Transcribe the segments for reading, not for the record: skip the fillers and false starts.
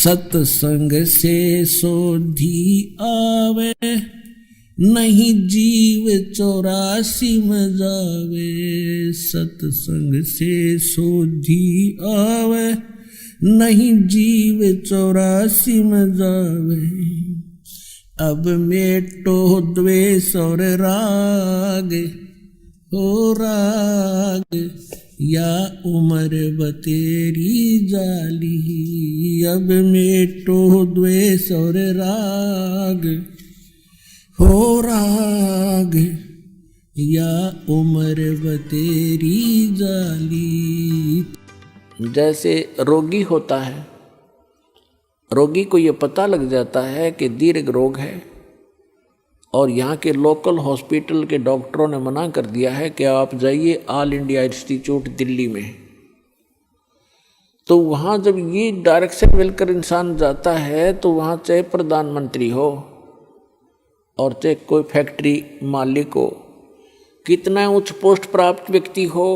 सत्संग से सोधी आवे, नहीं जीव 84 में जावे। सत्संग से सोधी आवे, नहीं जीव 84 में जावे। अब मेटो द्वेष और राग, हो राग या उम्र बतेरी जाली। अब मेटो द्वेष और राग, हो राग या उम्र बतेरी जाली। जैसे रोगी होता है, रोगी को ये पता लग जाता है कि दीर्घ रोग है और यहाँ के लोकल हॉस्पिटल के डॉक्टरों ने मना कर दिया है कि आप जाइए ऑल इंडिया इंस्टीट्यूट दिल्ली में। तो वहाँ जब ये डायरेक्शन मिलकर इंसान जाता है तो वहाँ चाहे प्रधानमंत्री हो और चाहे कोई फैक्ट्री मालिक हो, कितना उच्च पोस्ट प्राप्त व्यक्ति हो,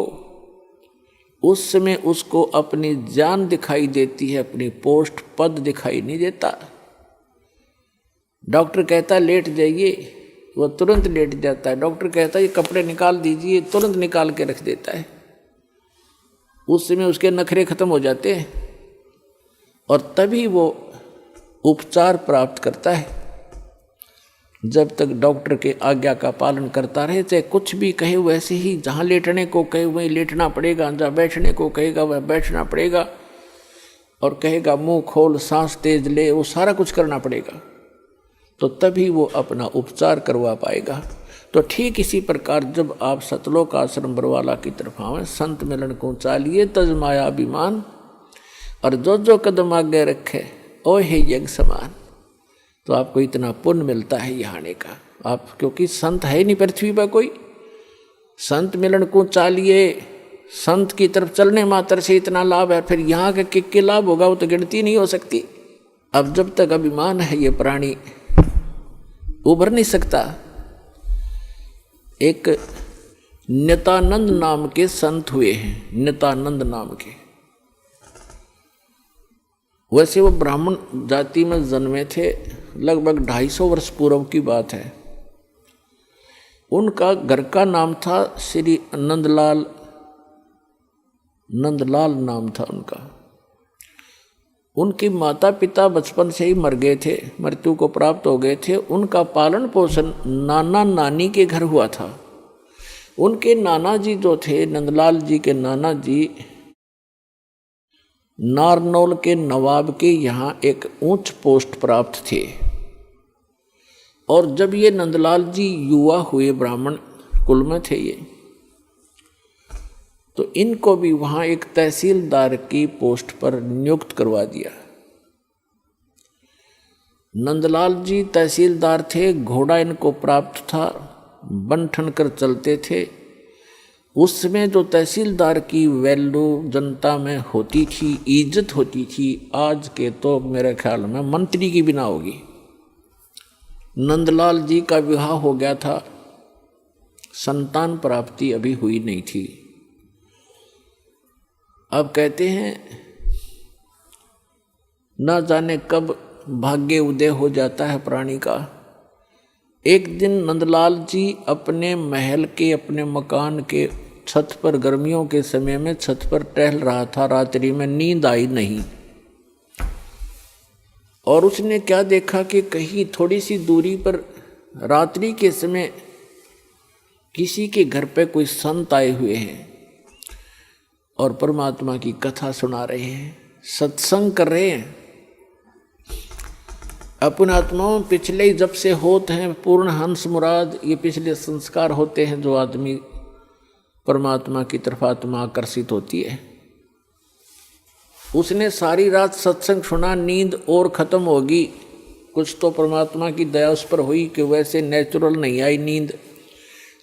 उस समय उसको अपनी जान दिखाई देती है, अपनी पोस्ट पद दिखाई नहीं देता। डॉक्टर कहता है लेट जाइए, वो तुरंत लेट जाता है। डॉक्टर कहता है ये कपड़े निकाल दीजिए, तुरंत निकाल के रख देता है। उस समय उसके नखरे खत्म हो जाते हैं और तभी वो उपचार प्राप्त करता है। जब तक डॉक्टर के आज्ञा का पालन करता रहे, चाहे कुछ भी कहे वैसे ही, जहाँ लेटने को कहे वहीं लेटना पड़ेगा, जहाँ बैठने को कहेगा वह बैठना पड़ेगा, और कहेगा मुंह खोल सांस तेज ले, वो सारा कुछ करना पड़ेगा। तो तभी वो अपना उपचार करवा पाएगा। तो ठीक इसी प्रकार जब आप सतलोक आश्रम बरवाला की तरफ आवें, संत मिलन को चालिए तज माया अभिमान, और जो जो कदम आगे रखे ओ हे यज्ञ समान। तो आपको इतना पुण्य मिलता है यहाँ आने का। आप क्योंकि संत है नहीं पृथ्वी पर कोई, संत मिलन को चालिए, संत की तरफ चलने मात्र से इतना लाभ है, फिर यहाँ का किक्के लाभ होगा वो तो गिनती नहीं हो सकती। अब जब तक अभिमान है ये प्राणी उभर नहीं सकता। एक नित्यानंद नाम के संत हुए हैं, नित्यानंद नाम के। वैसे वो ब्राह्मण जाति में जन्मे थे, लगभग 250 वर्ष पूर्व की बात है। उनका घर का नाम था श्री नंदलाल, नंदलाल नाम था उनका। उनके माता पिता बचपन से ही मर गए थे, मृत्यु को प्राप्त हो गए थे। उनका पालन पोषण नाना नानी के घर हुआ था। उनके नाना जी जो थे, नंदलाल जी के नाना जी, नारनौल के नवाब के यहाँ एक ऊंच पोस्ट प्राप्त थे। और जब ये नंदलाल जी युवा हुए, ब्राह्मण कुल में थे ये, तो इनको भी वहाँ एक तहसीलदार की पोस्ट पर नियुक्त करवा दिया। नंदलाल जी तहसीलदार थे, घोड़ा इनको प्राप्त था, बन ठन कर चलते थे। उस समय जो तहसीलदार की वैल्यू जनता में होती थी, इज्जत होती थी, आज के तो मेरे ख्याल में मंत्री की बिना होगी। नंदलाल जी का विवाह हो गया था, संतान प्राप्ति अभी हुई नहीं थी। अब कहते हैं ना जाने कब भाग्य उदय हो जाता है प्राणी का। एक दिन नंदलाल जी अपने महल के, अपने मकान के छत पर, गर्मियों के समय में छत पर टहल रहा था। रात्रि में नींद आई नहीं और उसने क्या देखा कि कहीं थोड़ी सी दूरी पर रात्रि के समय किसी के घर पे कोई संत आए हुए हैं और परमात्मा की कथा सुना रहे हैं, सत्संग कर रहे हैं। अपन आत्माओं पिछले जब से होते हैं पूर्ण हंस मुराद, ये पिछले संस्कार होते हैं जो आदमी परमात्मा की तरफ आत्मा आकर्षित होती है। उसने सारी रात सत्संग सुना, नींद और खत्म होगी। कुछ तो परमात्मा की दया उस पर हुई कि वैसे नेचुरल नहीं आई नींद,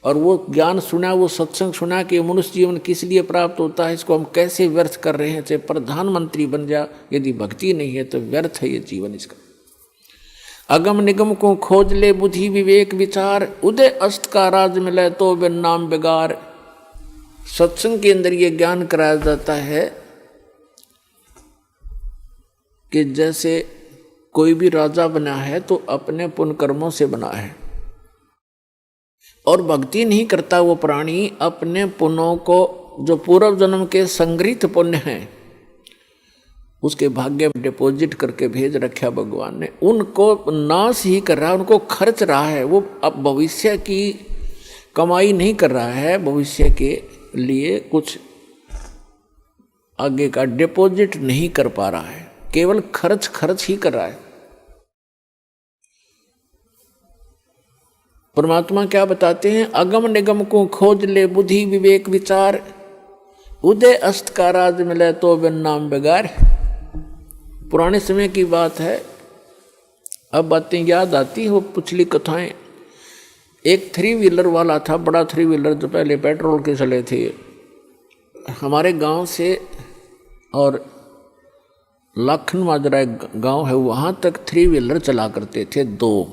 और वो ज्ञान सुना, वो सत्संग सुना कि मनुष्य जीवन किस लिए प्राप्त होता है, इसको हम कैसे व्यर्थ कर रहे हैं। चाहे प्रधानमंत्री बन जा, यदि भक्ति नहीं है तो व्यर्थ है ये जीवन इसका। अगम निगम को खोज ले बुद्धि विवेक विचार, उदय अस्त का राज मिले तो बिन नाम बेगार। सत्संग के अंदर ये ज्ञान कराया जाता है कि जैसे कोई भी राजा बना है तो अपने पुण्य कर्मों से बना है, और भक्ति नहीं करता वो प्राणी अपने पुण्यों को, जो पूर्व जन्म के संग्रहित पुण्य हैं, उसके भाग्य में डिपॉजिट करके भेज रखा भगवान ने, उनको नाश ही कर रहा है, उनको खर्च रहा है। वो अब भविष्य की कमाई नहीं कर रहा है, भविष्य के लिए कुछ आगे का डिपॉजिट नहीं कर पा रहा है, केवल खर्च ही कर रहा है। परमात्मा क्या बताते हैं? अगम निगम को खोज ले बुद्धि विवेक विचार, उदय अस्त का राज मिले तो बिन नाम बेगार। पुराने समय की बात है, अब बातें याद आती हो, पिछली कथाएं। एक 3 व्हीलर वाला था, बड़ा 3 व्हीलर जो पहले पेट्रोल के चले थे, हमारे गांव से और लाखन माजरा एक गांव है, वहां तक 3 व्हीलर चला करते थे 2।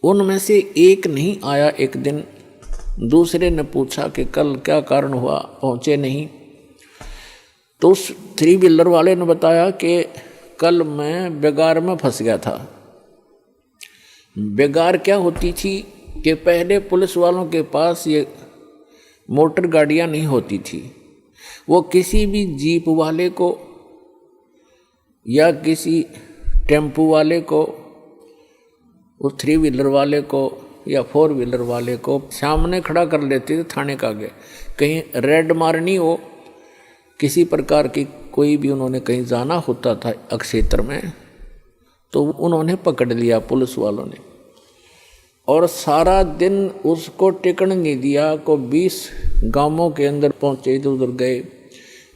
उनमें से एक नहीं आया। एक दिन दूसरे ने पूछा कि कल क्या कारण हुआ, पहुंचे नहीं। तो उस 3 व्हीलर वाले ने बताया कि कल मैं बेगार में फंस गया था। बेगार क्या होती थी कि पहले पुलिस वालों के पास ये मोटर गाड़ियां नहीं होती थी, वो किसी भी जीप वाले को या किसी टेम्पू वाले को, उस 3 व्हीलर वाले को या 4 व्हीलर वाले को सामने खड़ा कर लेते थे थाने का आगे। कहीं रेड मारनी हो, किसी प्रकार की कोई भी उन्होंने कहीं जाना होता था क्षेत्र में, तो उन्होंने पकड़ लिया पुलिस वालों ने, और सारा दिन उसको टिकन नहीं दिया। को 20 गांवों के अंदर पहुंचे, इधर उधर गए,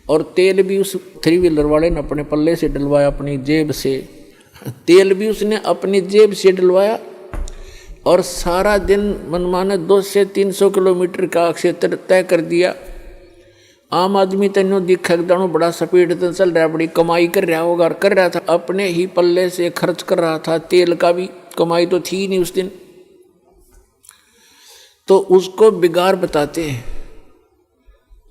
और तेल भी उस 3 व्हीलर वाले ने अपने पल्ले से डलवाया, अपनी जेब से। तेल भी उसने अपनी जेब से डलवाया, और सारा दिन मनमाने 200 से 300 किलोमीटर का क्षेत्र तय कर दिया। आम आदमी तेनो दिखा दानो बड़ा स्पीड से चल रहा है, बड़ी कमाई कर रहा होगा, और कर रहा था अपने ही पल्ले से खर्च कर रहा था। तेल का भी कमाई तो थी नहीं उस दिन। तो उसको बिगाड़ बताते हैं।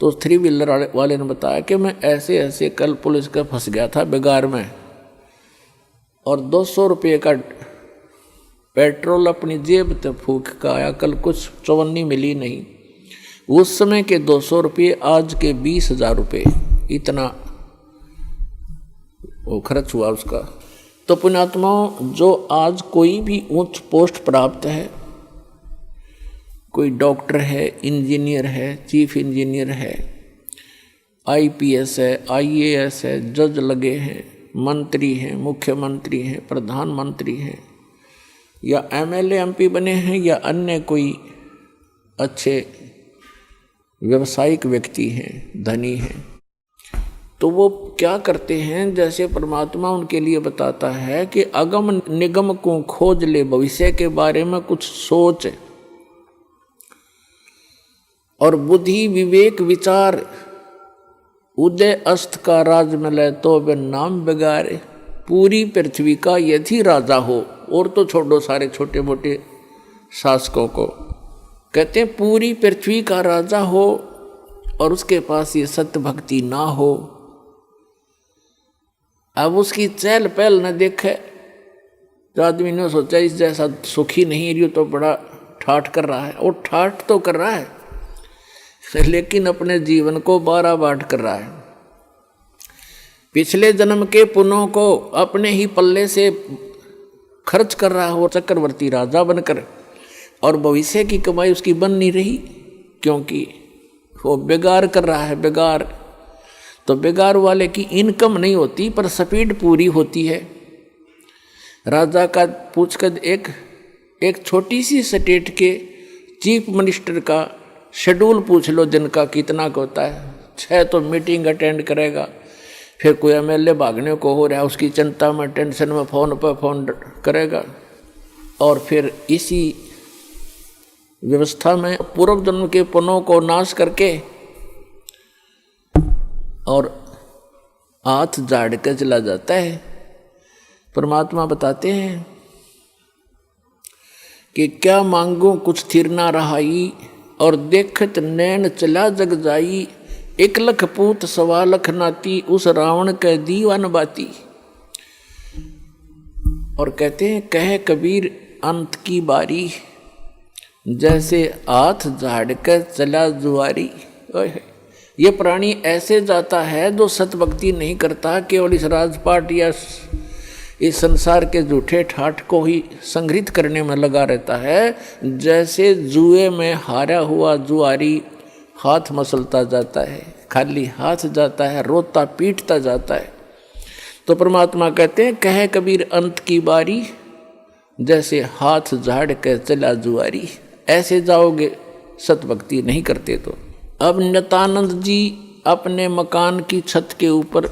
तो 3 व्हीलर वाले ने बताया कि मैं ऐसे ऐसे कल पुलिस का फंस गया था बिगाड़ में, और 200 रुपये का पेट्रोल अपनी जेब से फूंक का आया, कल कुछ चवन्नी मिली नहीं। उस समय के 200 रुपये आज के 20,000 रुपये, इतना वो खर्च हुआ उसका। तो पुण्यात्माओं, जो आज कोई भी उच्च पोस्ट प्राप्त है, कोई डॉक्टर है, इंजीनियर है, चीफ इंजीनियर है, IPS है, IAS है, जज लगे हैं, मंत्री हैं, मुख्यमंत्री हैं, प्रधानमंत्री हैं, या MLA MP बने हैं, या अन्य कोई अच्छे व्यावसायिक व्यक्ति हैं, धनी हैं, तो वो क्या करते हैं? जैसे परमात्मा उनके लिए बताता है कि अगम निगम को खोज ले, भविष्य के बारे में कुछ सोच, और बुद्धि विवेक विचार, उदय अस्त का राज मिले तो बिन नाम बेगारे। पूरी पृथ्वी का यदि राजा हो, और तो छोड़ो सारे छोटे मोटे शासकों को, कहते हैं पूरी पृथ्वी का राजा हो और उसके पास ये सत्य भक्ति ना हो, अब उसकी चहल पहल न देखे, तो आदमी ने सोचा इस जैसा सुखी नहीं रही, तो बड़ा ठाठ कर रहा है। और ठाठ तो कर रहा है, लेकिन अपने जीवन को 12 बाट कर रहा है। पिछले जन्म के पुण्यों को अपने ही पल्ले से खर्च कर रहा हो चक्रवर्ती राजा बनकर, और भविष्य की कमाई उसकी बन नहीं रही, क्योंकि वो बेगार कर रहा है। बेगार तो बेगार वाले की इनकम नहीं होती, पर स्पीड पूरी होती है। राजा का पूछकर एक छोटी सी स्टेट के चीफ मिनिस्टर का शेड्यूल पूछ लो दिन का कितना का होता है। 6 तो मीटिंग अटेंड करेगा, फिर कोई MLA भागने को हो रहा है, उसकी चिंता में टेंशन में फ़ोन पर फ़ोन करेगा, और फिर इसी व्यवस्था में पूर्व जन्म के पुण्यों को नाश करके और हाथ झाड़ के चला जाता है। परमात्मा बताते हैं कि क्या मांगू कुछ थिर ना रहाई, और देखत नैन चला जग जाई, एक लख पूत सवा लख नाती, उस रावण के दीवान बाती। और कहते हैं कहे कबीर अंत की बारी, जैसे हाथ झाड़ कर चला जुआरी। ये प्राणी ऐसे जाता है जो सतभक्ति नहीं करता, केवल इस राजपाट या इस संसार के झूठे ठाठ को ही संग्रहित करने में लगा रहता है। जैसे जुए में हारा हुआ जुआरी हाथ मसलता जाता है, खाली हाथ जाता है, रोता पीटता जाता है। तो परमात्मा कहते हैं कहे कबीर अंत की बारी, जैसे हाथ झाड़ कर चला जुआरी। ऐसे जाओगे सतभक्ति नहीं करते तो। अब नित्यानंद जी अपने मकान की छत के ऊपर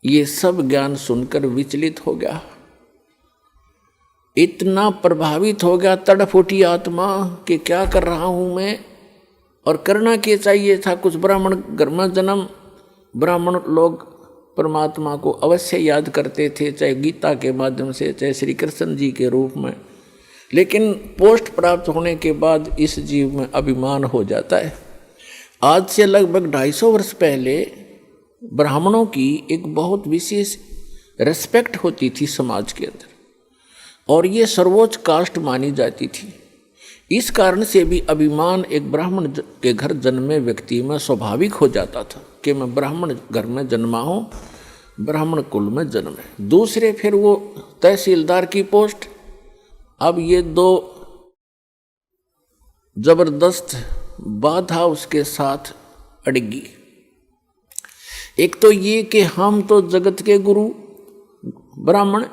ये सब ज्ञान सुनकर विचलित हो गया, इतना प्रभावित हो गया, तड़फ उठी आत्मा कि क्या कर रहा हूं मैं, और करना क्या चाहिए था। कुछ ब्राह्मण घर में जन्म, ब्राह्मण लोग परमात्मा को अवश्य याद करते थे, चाहे गीता के माध्यम से, चाहे श्री कृष्ण जी के रूप में। लेकिन पोस्ट प्राप्त होने के बाद इस जीव में अभिमान हो जाता है। आज से लगभग 250 वर्ष पहले ब्राह्मणों की एक बहुत विशेष रिस्पेक्ट होती थी समाज के अंदर, और ये सर्वोच्च कास्ट मानी जाती थी। इस कारण से भी अभिमान एक ब्राह्मण के घर जन्मे व्यक्ति में स्वाभाविक हो जाता था कि मैं ब्राह्मण घर में जन्मा हूँ, ब्राह्मण कुल में जन्म है। दूसरे फिर वो तहसीलदार की पोस्ट। अब ये दो जबरदस्त बाधा उसके साथ अड़गी। एक तो ये कि हम तो जगत के गुरु ब्राह्मण,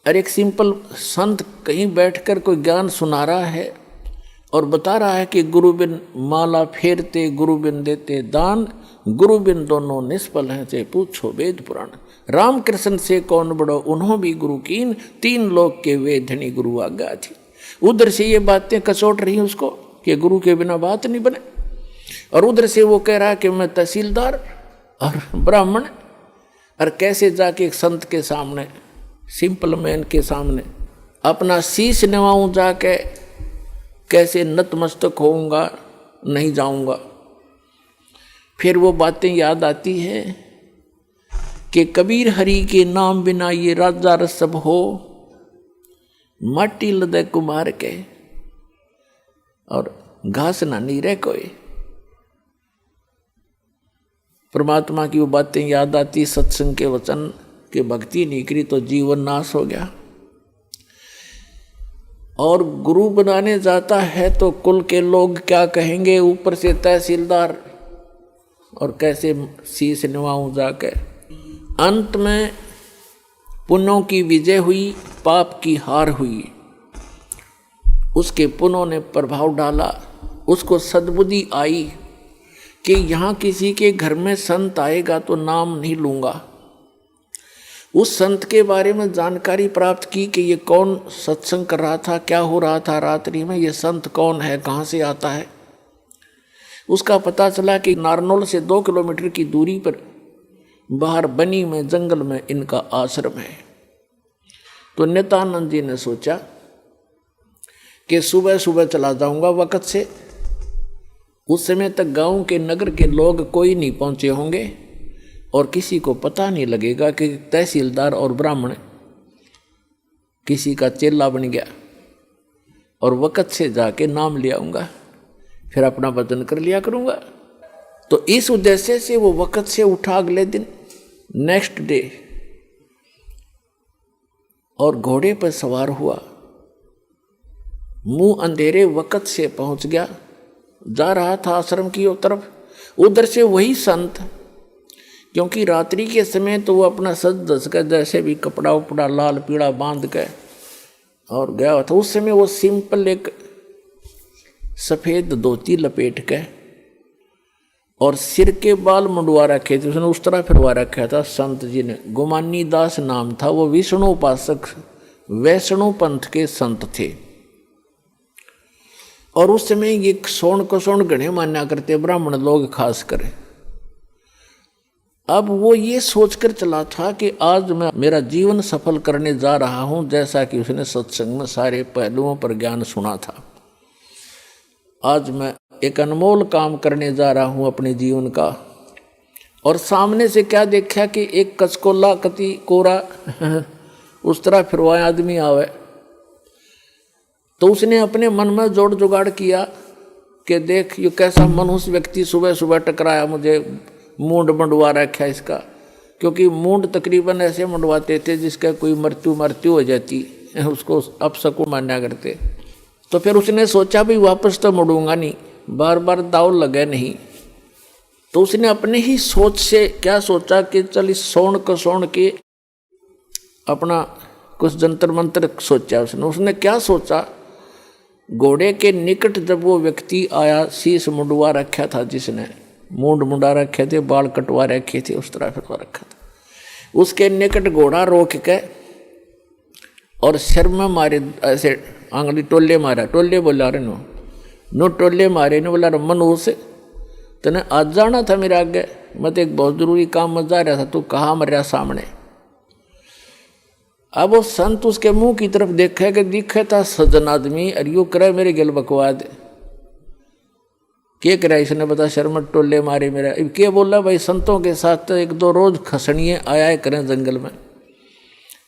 और एक सिंपल संत कहीं बैठकर कोई ज्ञान सुना रहा है और बता रहा है कि गुरु बिन माला फेरते, गुरु बिन देते दान, गुरु बिन दोनों निष्फल हैं, चाहे पूछो वेद पुराण। राम कृष्ण से कौन बड़ो, उन्हों भी गुरु कीन, 3 लोक के वेधनी गुरु आज्ञा थी। उधर से ये बातें कसोट रही उसको कि गुरु के बिना बात नहीं बने, और उधर से वो कह रहा कि मैं तहसीलदार और ब्राह्मण, और कैसे जाके एक संत के सामने, सिंपल मैन के सामने अपना शीश नवाऊं, जाके कैसे नतमस्तक होऊंगा, नहीं जाऊंगा। फिर वो बातें याद आती है कि कबीर हरि के नाम बिना ये राजा रसब हो, माटी लदे कुमार के और घास ना नीरे कोई। परमात्मा की वो बातें याद आती, सत्संग के वचन के भक्ति नहीं करी तो जीवन नाश हो गया। और गुरु बनाने जाता है तो कुल के लोग क्या कहेंगे, ऊपर से तहसीलदार, और कैसे शीश निभाऊं जाके। अंत में पुण्यों की विजय हुई, पाप की हार हुई। उसके पुण्यों ने प्रभाव डाला, उसको सद्बुद्धि आई कि यहाँ किसी के घर में संत आएगा तो नाम नहीं लूँगा। उस संत के बारे में जानकारी प्राप्त की कि ये कौन सत्संग कर रहा था, क्या हो रहा था रात्रि में, ये संत कौन है, कहाँ से आता है। उसका पता चला कि नारनौल से 2 किलोमीटर की दूरी पर बाहर बनी में जंगल में इनका आश्रम है। तो नित्यानंद जी ने सोचा कि सुबह सुबह चला जाऊंगा वक़्त से, उस समय तक गांव के नगर के लोग कोई नहीं पहुंचे होंगे और किसी को पता नहीं लगेगा कि तहसीलदार और ब्राह्मण किसी का चेला बन गया, और वक़्त से जाके नाम ले आऊँगा, फिर अपना वजन कर लिया करूँगा। तो इस उद्देश्य से वो वक़्त से उठा अगले दिन, नेक्स्ट डे, और घोड़े पर सवार हुआ, मुंह अंधेरे वक़्त से पहुंच गया, जा रहा था आश्रम की तरफ। उधर से वही संत, क्योंकि रात्रि के समय तो वो अपना सज धज कर जैसे भी कपड़ा उपड़ा लाल पीड़ा बांध के और गया था। उस समय वो सिंपल एक सफ़ेद धोती लपेट के और सिर के बाल मुंडवा रखे थे, उसने उस तरह फिरवा रखा था संत जी ने। गुमानी दास नाम था, वो विष्णु उपासक वैष्णव पंथ के संत थे। और उस समय ये सोन को सोन गणे माना करते ब्राह्मण लोग खास कर। अब वो ये सोचकर चला था कि आज मैं मेरा जीवन सफल करने जा रहा हूँ, जैसा कि उसने सत्संग में सारे पहलुओं पर ज्ञान सुना था। आज मैं एक अनमोल काम करने जा रहा हूँ अपने जीवन का, और सामने से क्या देखा कि एक कचकोला कति कोरा उस तरह फिरवाया आदमी आवे, तो उसने अपने मन में जोड़ जुगाड़ किया कि देख ये कैसा मनुष्य व्यक्ति सुबह सुबह टकराया मुझे, मूंड मंडवा रखा इसका, क्योंकि मूंड तकरीबन ऐसे मंडवाते थे जिसका कोई मृत्यु हो जाती, उसको अपशकुन माना करते। तो फिर उसने सोचा भी वापस तो मुड़ूंगा नहीं, बार बार दाव लगे नहीं, तो उसने अपने ही सोच से क्या सोचा कि चल इस सोन को सोन के अपना कुछ जंतर मंत्र सोचा। उसने क्या सोचा, घोड़े के निकट जब वो व्यक्ति आया, शीश मुंडवा रखा था जिसने, मूंड मुंडा रखे थे, बाल कटवा रखे थे, उस तरह फिरवा रखा था, उसके निकट घोड़ा रोक के और सिर में मारे ऐसे आंगली टोले मारा, टोले बोला रे नो टोले मारे ने बोला मनुष्य तने आज जाना था मेरे आगे, मैं तो एक बहुत जरूरी काम में जा रहा था, तू कहाँ मर रहा सामने। अब वो संत उसके मुंह की तरफ देखा कि दिखे था सज्जन आदमी, और यूँ करे मेरे गिल बकवाद क्या करा इसने बता, शर्मट टोले मारे मेरा। अब क्या बोला भाई, संतों के साथ तो एक दो रोज खसनिए आया करें जंगल में।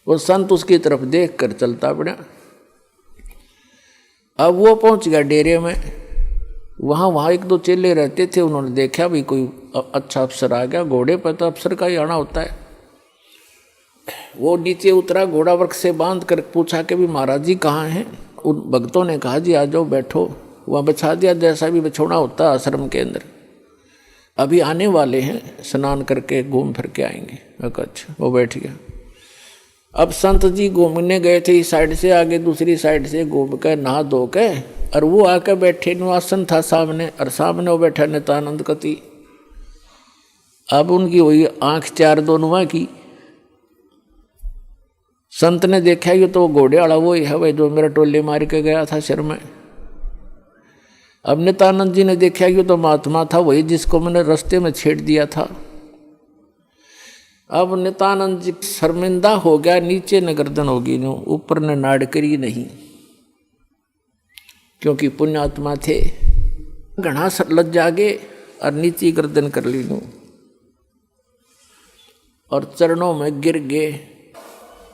वो संत उसकी तरफ देख कर चलता पड़ा। अब वो पहुंच गया डेरे में, वहाँ एक दो चेले रहते थे, उन्होंने देखा भी कोई अच्छा अफसर आ गया, घोड़े पर तो अफसर का ही आना होता है। वो नीचे उतरा, घोड़ा वर्क से बांध कर पूछा कि भी महाराज जी कहाँ हैं। उन भक्तों ने कहा जी आ जाओ बैठो, वहाँ बिछा दिया जैसा भी बिछोना होता है आश्रम के अंदर, अभी आने वाले हैं, स्नान करके घूम फिर के आएंगे। अच्छा, वो बैठ गया। अब संत जी घूमने गए थे इस साइड से, आगे दूसरी साइड से घूम कर नहा धो के, और वो आकर बैठे, आसन था सामने, और सामने वो बैठा नित्यानंद कति। अब उनकी हुई आंख चार दोनों की। संत ने देखा ये तो घोड़े वाला वो ही है भाई जो मेरा टोले मार के गया था सिर में। अब नित्यानंद जी ने देखा ये तो महात्मा था वही जिसको मैंने रास्ते में छेड़ दिया था। अब नित्यानंद जी शर्मिंदा हो गया, नीचे न गर्दन होगी नो, ऊपर ने नाड़ करी नहीं, क्योंकि पुण्यात्मा थे। घना लज्जा गे और नीचे गर्दन कर ली नो, और चरणों में गिर गए।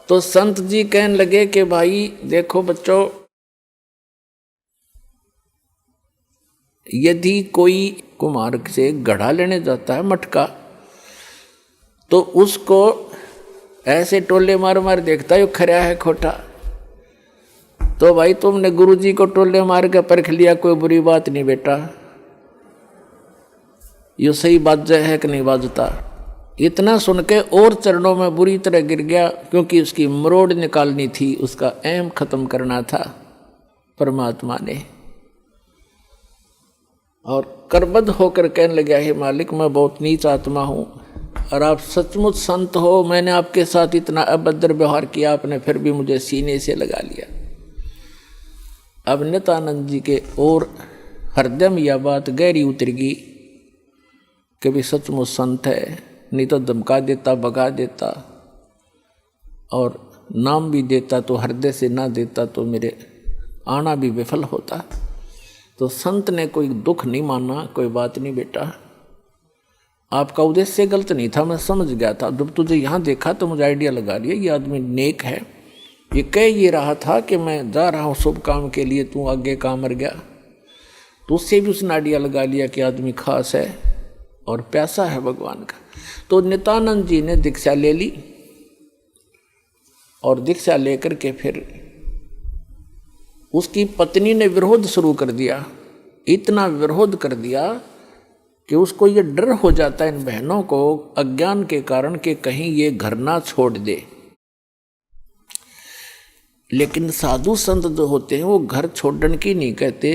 तो संत जी कहने लगे कि भाई देखो बच्चों, यदि कोई कुम्हार से गढ़ा लेने जाता है मटका, तो उसको ऐसे टोले मार मार देखता है खरा है खोटा। तो भाई तुमने गुरुजी को टोले मार के परख लिया, कोई बुरी बात नहीं बेटा, ये सही बाजा है कि नहीं बाजता। इतना सुन के और चरणों में बुरी तरह गिर गया, क्योंकि उसकी मरोड़ निकालनी थी, उसका ऐम खत्म करना था परमात्मा ने। और करबद्ध होकर कहने लगा, हे मालिक मैं बहुत नीच आत्मा हूँ, और आप सचमुच संत हो, मैंने आपके साथ इतना अभद्र व्यवहार किया, आपने फिर भी मुझे सीने से लगा लिया। अब नित्यानंद जी के और हृदय में यह बात गहरी उतर गई कि भी सचमुच संत है, नहीं तो धमका देता, भगा देता, और नाम भी देता तो हृदय से ना देता तो मेरे आना भी विफल होता। तो संत ने कोई दुख नहीं माना, कोई बात नहीं बेटा, आपका उद्देश्य गलत नहीं था, मैं समझ गया था। जब तुझे यहाँ देखा तो मुझे आइडिया लगा लिया ये आदमी नेक है। ये कह ये रहा था कि मैं जा रहा हूँ शुभ काम के लिए, तू आगे काम मर गया, तो उससे भी उसने आइडिया लगा लिया कि आदमी खास है और प्यासा है भगवान का। तो नित्यानंद जी ने दीक्षा ले ली, और दीक्षा लेकर के फिर उसकी पत्नी ने विरोध शुरू कर दिया। इतना विरोध कर दिया कि उसको ये डर हो जाता है इन बहनों को अज्ञान के कारण कि कहीं ये घर ना छोड़ दे। लेकिन साधु संत जो होते हैं वो घर छोड़ने की नहीं कहते,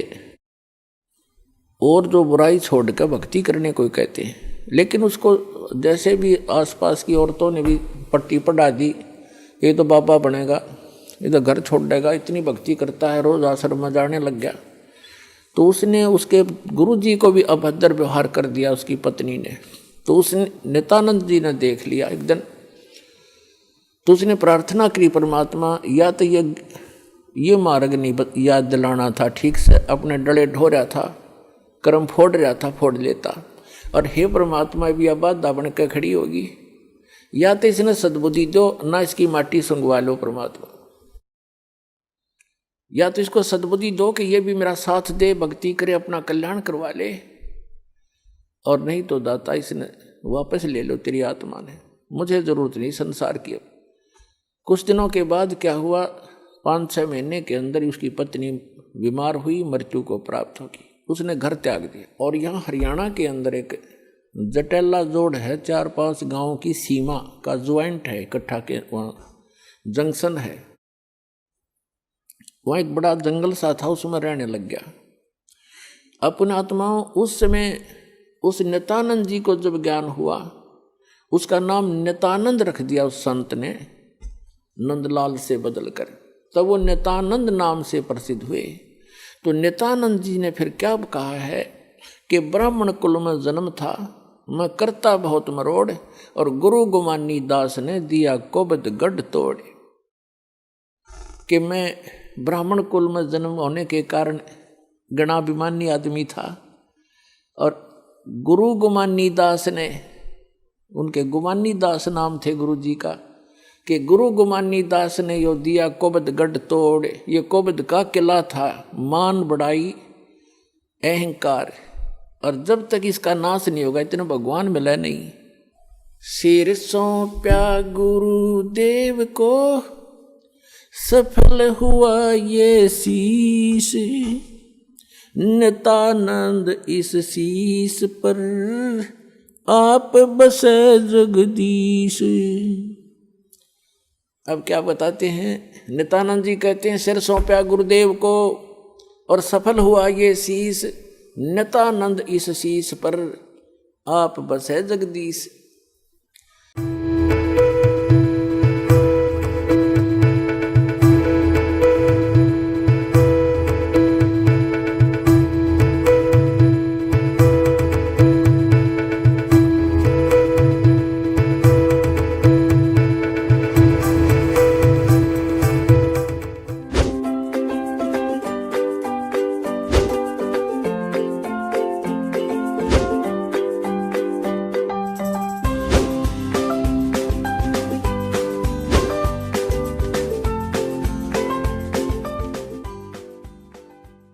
और जो बुराई छोड़ कर भक्ति करने को कहते हैं। लेकिन उसको जैसे भी आसपास की औरतों ने भी पट्टी पढ़ा दी, ये तो बाबा बनेगा, ये तो घर छोड़ देगा, इतनी भक्ति करता है, रोज आश्रम में जाने लग गया। तो उसने उसके गुरुजी को भी अभद्र व्यवहार कर दिया उसकी पत्नी ने। तो उसने नित्यानंद जी ने देख लिया एक दिन, तो उसने प्रार्थना करी, परमात्मा या तो ये मार्ग नहीं याद दिलाना था ठीक से, अपने डले ढो रहा था कर्म फोड़ रहा था फोड़ लेता। और हे परमात्मा भी अब बाधा बन के खड़ी होगी, या तो इसने सद्बुद्धि दो ना इसकी माटी सुंगवा लो परमात्मा, या तो इसको सद्बुद्धि दो कि ये भी मेरा साथ दे, भक्ति करे, अपना कल्याण करवा ले, और नहीं तो दाता इसने वापस ले लो तेरी आत्मा ने, मुझे जरूरत नहीं संसार की। अब कुछ दिनों के बाद क्या हुआ, 5-6 महीने के अंदर ही उसकी पत्नी बीमार हुई, मृत्यु को प्राप्त होगी, उसने घर त्याग दिया। और यहाँ हरियाणा के अंदर एक जटेला जोड़ है, 4-5 गांवों की सीमा का ज्वाइंट है, इकट्ठा के वहाँ जंक्शन है, वहाँ एक बड़ा जंगल सा था, उसमें रहने लग गया। अपने आत्माओं उस समय उस नित्यानंद जी को जब ज्ञान हुआ, उसका नाम नित्यानंद रख दिया उस संत ने, नंदलाल से बदल कर, तब वो नित्यानंद नाम से प्रसिद्ध हुए। तो नित्यानंद जी ने फिर क्या कहा है कि ब्राह्मण कुल में जन्म था, मैं करता बहुत मरोड़, और गुरु गुमानी दास ने दिया कोबद गढ़ तोड़। कि मैं ब्राह्मण कुल में जन्म होने के कारण गणाभिमानी आदमी था, और गुरु गुमानी दास ने, उनके गुमानी दास नाम थे गुरु जी का, कि गुरु गुमानी दास ने यो दिया कोबद गढ़ तोड़। ये कोबद का किला था, मान बढ़ाई अहंकार, और जब तक इसका नाश नहीं होगा इतना भगवान मिला नहीं। सिर सौंप्या गुरुदेव को, सफल हुआ ये शीश, नित्यानंद इस शीश पर आप बसे जगदीश। अब क्या बताते हैं, नित्यानंद जी कहते हैं सिर सौंपया गुरुदेव को और सफल हुआ ये शीश, नित्यानंद इस शीश पर आप बसे जगदीश।